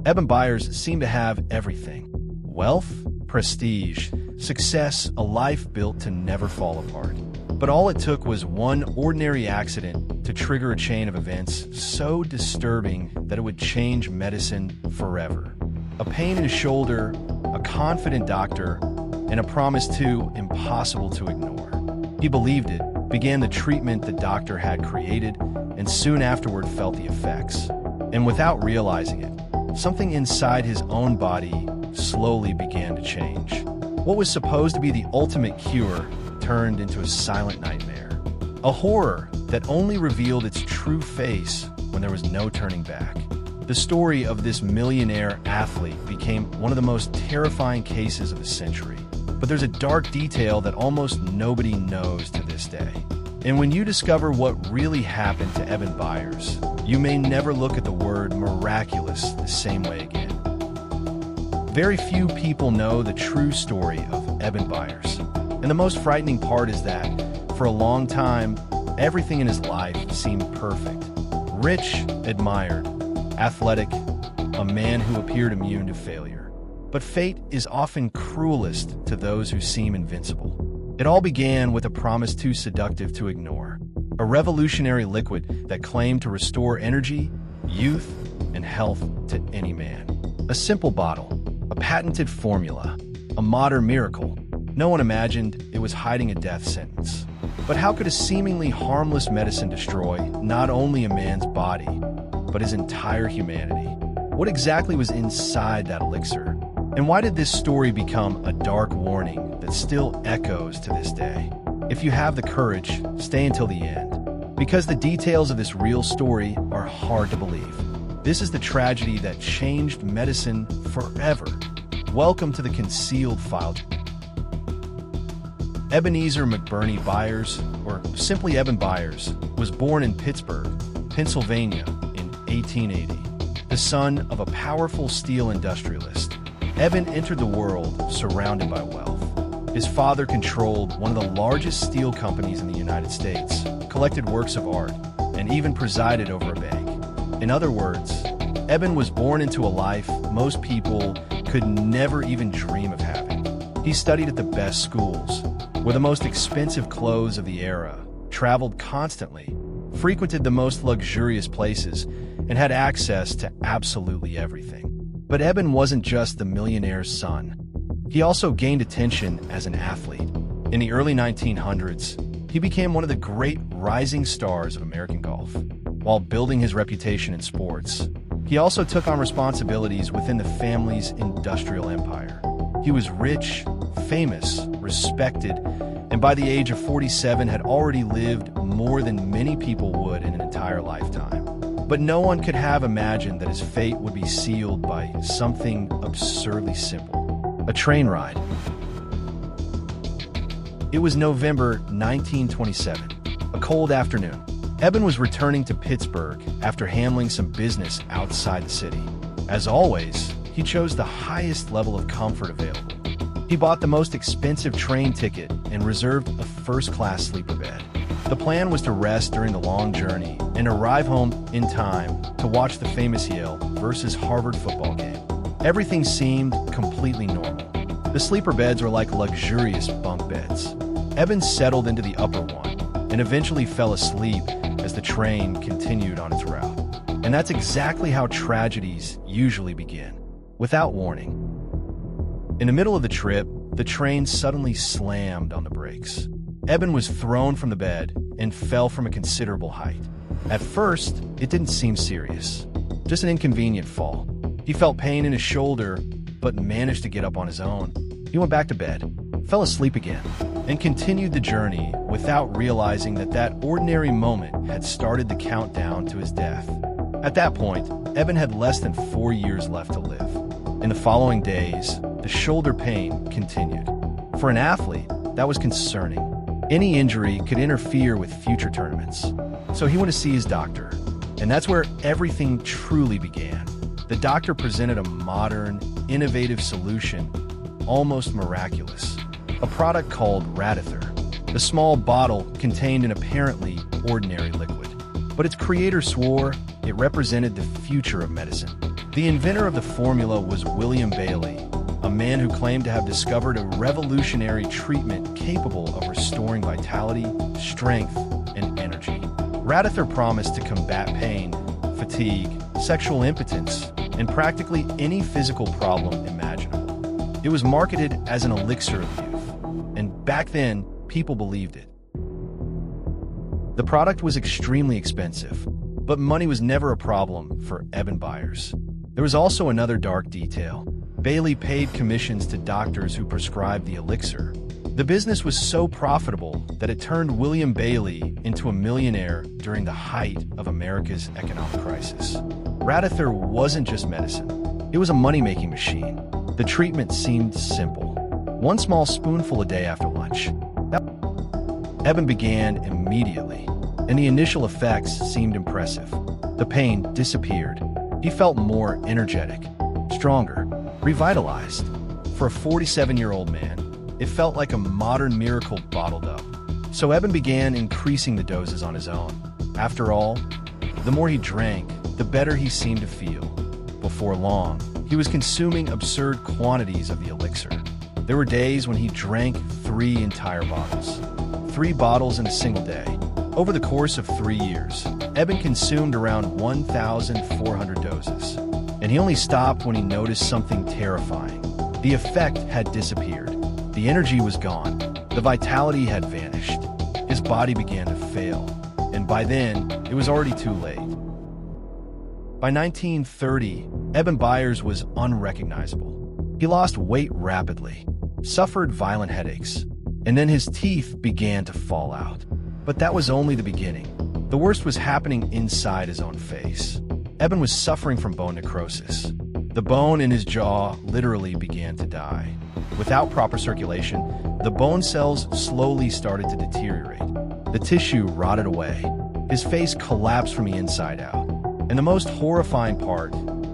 Eben Byers seemed to have everything: wealth, prestige, success, a life built to never fall apart. But all it took was one ordinary accident to trigger a chain of events so disturbing that it would change medicine forever. A pain in his shoulder, a confident doctor, and a promise too impossible to ignore. He believed it, began the treatment the doctor had created, and soon afterward felt the effects. And without realizing it, something inside his own body slowly began to change. What was supposed to be the ultimate cure turned into a silent nightmare. A horror that only revealed its true face when there was no turning back. The story of this millionaire athlete became one of the most terrifying cases of the century. But there's a dark detail that almost nobody knows to this day. And when you discover what really happened to Eben Byers, you may never look at the word miraculous the same way again. Very few people know the true story of Eben Byers. And the most frightening part is that, for a long time, everything in his life seemed perfect. Rich, admired, athletic, a man who appeared immune to failure. But fate is often cruelest to those who seem invincible. It all began with a promise too seductive to ignore. A revolutionary liquid that claimed to restore energy, youth, and health to any man. A simple bottle, a patented formula, a modern miracle. No one imagined it was hiding a death sentence. But how could a seemingly harmless medicine destroy not only a man's body, but his entire humanity? What exactly was inside that elixir? And why did this story become a dark warning that still echoes to this day? If you have the courage, stay until the end, because the details of this real story are hard to believe. This is the tragedy that changed medicine forever. Welcome to the Concealed File. Ebenezer McBurney Byers, or simply Eben Byers, was born in Pittsburgh, Pennsylvania in 1880. The son of a powerful steel industrialist, Eben entered the world surrounded by wealth. His father controlled one of the largest steel companies in the United States, collected works of art, and even presided over a bank. In other words, Eben was born into a life most people could never even dream of having. He studied at the best schools, wore the most expensive clothes of the era, traveled constantly, frequented the most luxurious places, and had access to absolutely everything. But Eben wasn't just the millionaire's son. He also gained attention as an athlete. In the early 1900s, he became one of the great rising stars of American golf. While building his reputation in sports, he also took on responsibilities within the family's industrial empire. He was rich, famous, respected, and by the age of 47 had already lived more than many people would in an entire lifetime. But no one could have imagined that his fate would be sealed by something absurdly simple: a train ride. It was November 1927, a cold afternoon. Eben was returning to Pittsburgh after handling some business outside the city. As always, he chose the highest level of comfort available. He bought the most expensive train ticket and reserved a first-class sleeper bed. The plan was to rest during the long journey and arrive home in time to watch the famous Yale versus Harvard football game. Everything seemed completely normal. The sleeper beds were like luxurious bunk beds. Eben settled into the upper one and eventually fell asleep as the train continued on its route. And that's exactly how tragedies usually begin, without warning. In the middle of the trip, the train suddenly slammed on the brakes. Eben was thrown from the bed and fell from a considerable height. At first, it didn't seem serious, just an inconvenient fall. He felt pain in his shoulder, but managed to get up on his own. He went back to bed, fell asleep again, and continued the journey without realizing that that ordinary moment had started the countdown to his death. At that point, Eben had less than 4 years left to live. In the following days, the shoulder pain continued. For an athlete, that was concerning. Any injury could interfere with future tournaments. So he went to see his doctor, and that's where everything truly began. The doctor presented a modern, innovative solution, almost miraculous. A product called Radithor. The small bottle contained an apparently ordinary liquid, but its creator swore it represented the future of medicine. The inventor of the formula was William Bailey, a man who claimed to have discovered a revolutionary treatment capable of restoring vitality, strength, and energy. Radithor promised to combat pain, fatigue, sexual impotence, and practically any physical problem imaginable. It was marketed as an elixir of youth, and back then, people believed it. The product was extremely expensive, but money was never a problem for Eben Byers. There was also another dark detail. Bailey paid commissions to doctors who prescribed the elixir. The business was so profitable that it turned William Bailey into a millionaire during the height of America's economic crisis. Radithor wasn't just medicine. It was a money-making machine. The treatment seemed simple. One small spoonful a day after lunch. Eben began immediately, and the initial effects seemed impressive. The pain disappeared. He felt more energetic, stronger, revitalized. For a 47-year-old man, it felt like a modern miracle bottled up. So Eben began increasing the doses on his own. After all, the more he drank, the better he seemed to feel. Before long, he was consuming absurd quantities of the elixir. There were days when he drank 3 entire bottles. 3 bottles in a single day. Over the course of 3 years, Eben consumed around 1,400 doses. And he only stopped when he noticed something terrifying. The effect had disappeared. The energy was gone. The vitality had vanished. His body began to fail. And by then, it was already too late. By 1930, Eben Byers was unrecognizable. He lost weight rapidly, suffered violent headaches, and then his teeth began to fall out. But that was only the beginning. The worst was happening inside his own face. Eben was suffering from bone necrosis. The bone in his jaw literally began to die. Without proper circulation, the bone cells slowly started to deteriorate. The tissue rotted away. His face collapsed from the inside out. And the most horrifying part,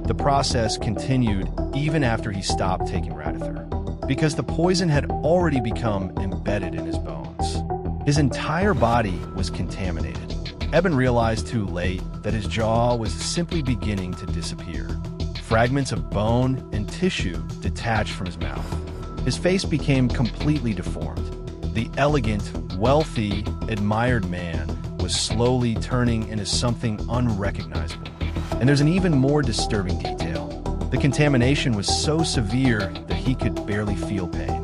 the process continued even after he stopped taking Radithor, because the poison had already become embedded in his bones. His entire body was contaminated. Eben realized too late that his jaw was simply beginning to disappear. Fragments of bone and tissue detached from his mouth. His face became completely deformed. The elegant, wealthy, admired man was slowly turning into something unrecognizable. And there's an even more disturbing detail. The contamination was so severe that he could barely feel pain.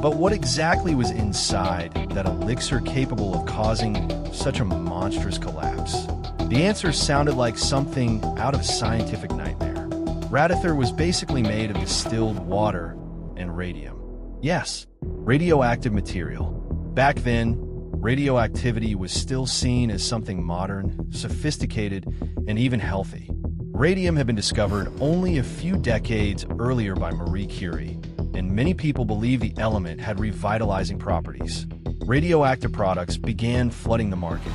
But what exactly was inside that elixir capable of causing such a monstrous collapse? The answer sounded like something out of a scientific nightmare. Radithor was basically made of distilled water and radium. Yes, radioactive material. Back then, radioactivity was still seen as something modern, sophisticated, and even healthy. Radium had been discovered only a few decades earlier by Marie Curie, and many people believe the element had revitalizing properties. Radioactive products began flooding the market.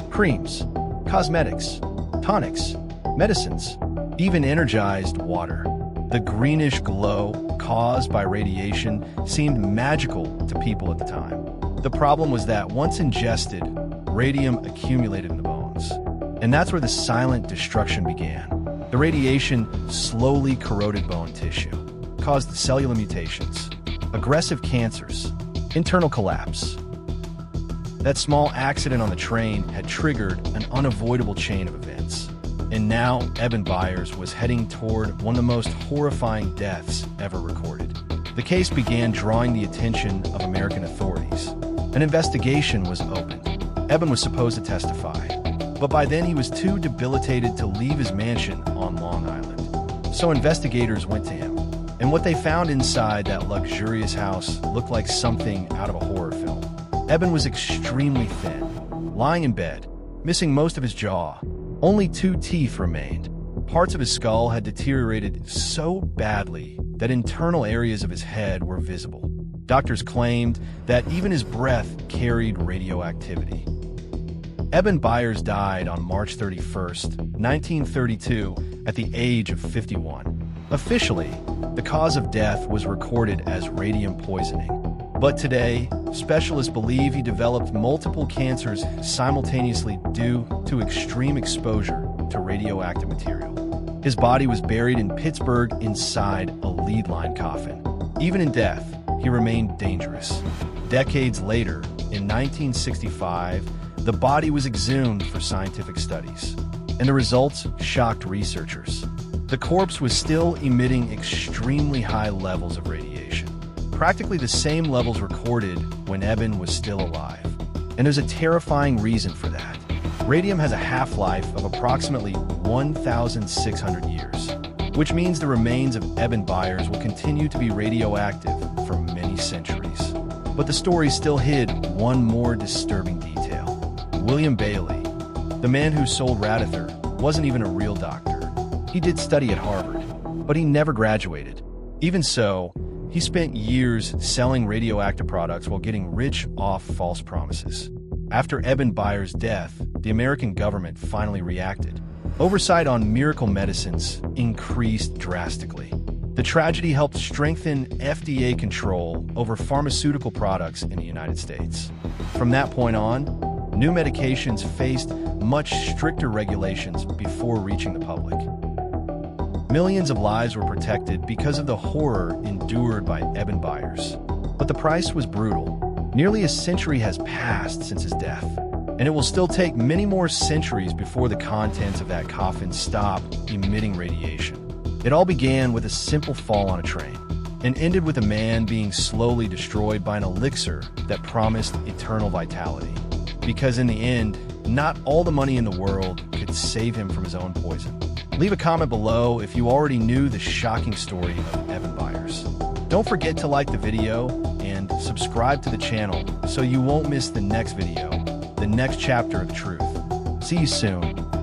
Creams, cosmetics, tonics, medicines, even energized water. The greenish glow caused by radiation seemed magical to people at the time. The problem was that once ingested, radium accumulated in the bones. And that's where the silent destruction began. The radiation slowly corroded bone tissue, caused cellular mutations, aggressive cancers, internal collapse. That small accident on the train had triggered an unavoidable chain of events. And now Eben Byers was heading toward one of the most horrifying deaths ever recorded. The case began drawing the attention of American authorities. An investigation was opened. Eben was supposed to testify, but by then he was too debilitated to leave his mansion on Long Island. So investigators went to him, and what they found inside that luxurious house looked like something out of a horror film. Eben was extremely thin, lying in bed, missing most of his jaw. Only 2 teeth remained. Parts of his skull had deteriorated so badly that internal areas of his head were visible. Doctors claimed that even his breath carried radioactivity. Eben Byers died on March 31st, 1932, at the age of 51. Officially, the cause of death was recorded as radium poisoning. But today, specialists believe he developed multiple cancers simultaneously due to extreme exposure to radioactive material. His body was buried in Pittsburgh inside a lead-lined coffin. Even in death, he remained dangerous. Decades later, in 1965, the body was exhumed for scientific studies, and the results shocked researchers. The corpse was still emitting extremely high levels of radiation, practically the same levels recorded when Eben was still alive. And there's a terrifying reason for that. Radium has a half-life of approximately 1,600 years, which means the remains of Eben Byers will continue to be radioactive for many centuries. But the story still hid one more disturbing detail. William Bailey, the man who sold Radithor, wasn't even a real doctor. He did study at Harvard, but he never graduated. Even so, he spent years selling radioactive products while getting rich off false promises. After Eben Byers' death, the American government finally reacted. Oversight on miracle medicines increased drastically. The tragedy helped strengthen FDA control over pharmaceutical products in the United States. From that point on, new medications faced much stricter regulations before reaching the public. Millions of lives were protected because of the horror endured by Eben Byers. But the price was brutal. Nearly a century has passed since his death, and it will still take many more centuries before the contents of that coffin stop emitting radiation. It all began with a simple fall on a train, and ended with a man being slowly destroyed by an elixir that promised eternal vitality. Because in the end, not all the money in the world could save him from his own poison. Leave a comment below if you already knew the shocking story of Eben Byers. Don't forget to like the video and subscribe to the channel so you won't miss the next video, the next chapter of truth. See you soon.